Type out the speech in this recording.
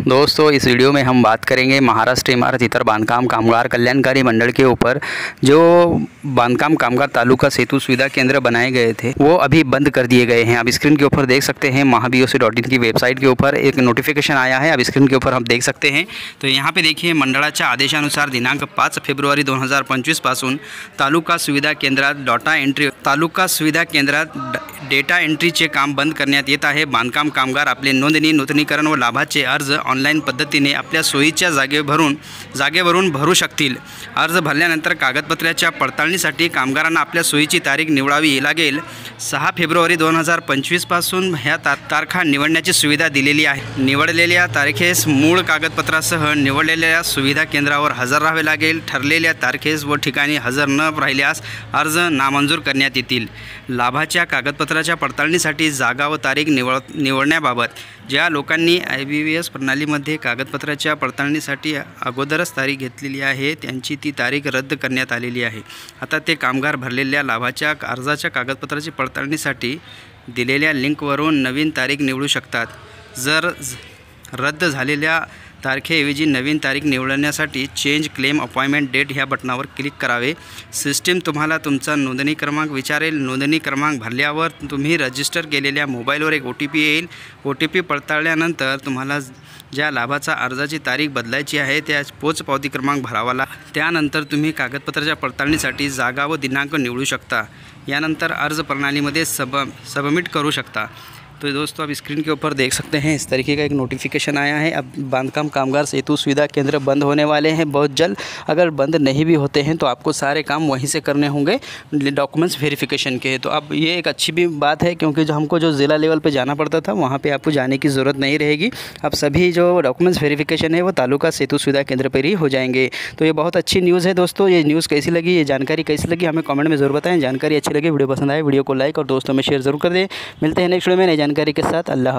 दोस्तों इस वीडियो में हम बात करेंगे महाराष्ट्र इमारत इतर बांधकाम कामगार कल्याणकारी मंडल के ऊपर। जो बांधकाम कामगार तालुका सेतु सुविधा केंद्र बनाए गए थे वो अभी बंद कर दिए गए हैं। आप स्क्रीन के ऊपर देख सकते हैं महाबीओसी.in की वेबसाइट के ऊपर एक नोटिफिकेशन आया है। अब स्क्रीन के ऊपर हम देख सकते हैं। तो यहाँ पे देखिए मंडळाच्या आदेशानुसार दिनांक 5 फेब्रुवारी 2025 पासून तालुका सुविधा केंद्रात डेटा एंट्रीचे काम बंद करण्यात येत आहे। बांधकाम कामगार आपले नोंदणी नूतनीकरण व लाभाचे अर्ज ऑनलाईन पद्धतीने आपल्या सोयीच्या जागेवरून भरू शकतील। अर्ज भरल्यानंतर कागदपत्राच्या पडताळणीसाठी कामगारांना आपल्या सोयीची तारीख निवडावी लागेल। 6 फेब्रुवारी 2025 पासून ह्या तारखा निवडण्याची सुविधा दिलेली आहे। निवडलेल्या तारखेस मूळ कागदपत्रासह निवडलेल्या सुविधा केंद्रावर हजर राहावे लागेल। ठरलेल्या तारखेस व ठिकाणी हजर न राहिल्यास अर्ज नामंजूर करण्यात येतील। लाभाच्या कागदपत्राच्या पडताळणीसाठी जागा व तारीख निवडण्याबाबत ज्या लोकांनी IBVS प्रणालीमध्ये कागदपत्राच्या पडताळणीसाठी अगोदरच तारीख घेतलेली आहे त्यांची ती तारीख रद्द करण्यात आलेली आहे। आता ते कामगार भरलेल्या लाभाच्या अर्जाच्या कागदपत्राची पडताळणीसाठी दिलेल्या लिंकवरून नवीन तारीख निवडू शकतात। जर रद्द झालेल्या तारखेऐवजी नवीन तारीख निवडण्यासाठी चेंज क्लेम अपॉइंटमेंट डेट ह्या बटनावर क्लिक करावे। सिस्टीम तुम्हाला तुमचा नोंदणी क्रमांक विचारेल। नोंदणी क्रमांक भरल्यावर तुम्ही रजिस्टर केलेल्या मोबाईलवर एक OTP येईल। OTP पडताळल्यानंतर तुम्हाला ज्या लाभाचा अर्जाची तारीख बदलायची आहे त्या पोचपावती क्रमांक भरावा लागेल। त्यानंतर तुम्ही कागदपत्राच्या पडताळणीसाठी जागा व दिनांक निवडू शकता। यानंतर अर्ज प्रणालीमध्ये सबमिट करू शकता। तो दोस्तों आप स्क्रीन के ऊपर देख सकते हैं इस तरीके का एक नोटिफिकेशन आया है। अब बांधकाम कामगार सेतु सुविधा केंद्र बंद होने वाले हैं बहुत जल्द। अगर बंद नहीं भी होते हैं तो आपको सारे काम वहीं से करने होंगे डॉक्यूमेंट्स वेरिफिकेशन के। तो अब ये एक अच्छी भी बात है क्योंकि हमको जो ज़िला लेवल पे जाना पड़ता था वहाँ पे आपको जाने की ज़रूरत नहीं रहेगी। अब सभी जो डॉक्यूमेंट्स वेरिफिकेशन है वो तालुका सेतु सुविधा केंद्र पर ही हो जाएंगे। तो ये बहुत अच्छी न्यूज़ है दोस्तों। ये न्यूज़ कैसी लगी, ये जानकारी कैसी लगी हमें कमेंट में ज़रूर बताएं। जानकारी अच्छी लगी वीडियो पसंद आए वीडियो को लाइक और दोस्तों में शेयर ज़रूर कर दें। मिलते हैं नेक्स्ट वीडियो में नई जानकारी के साथ। अल्लाह।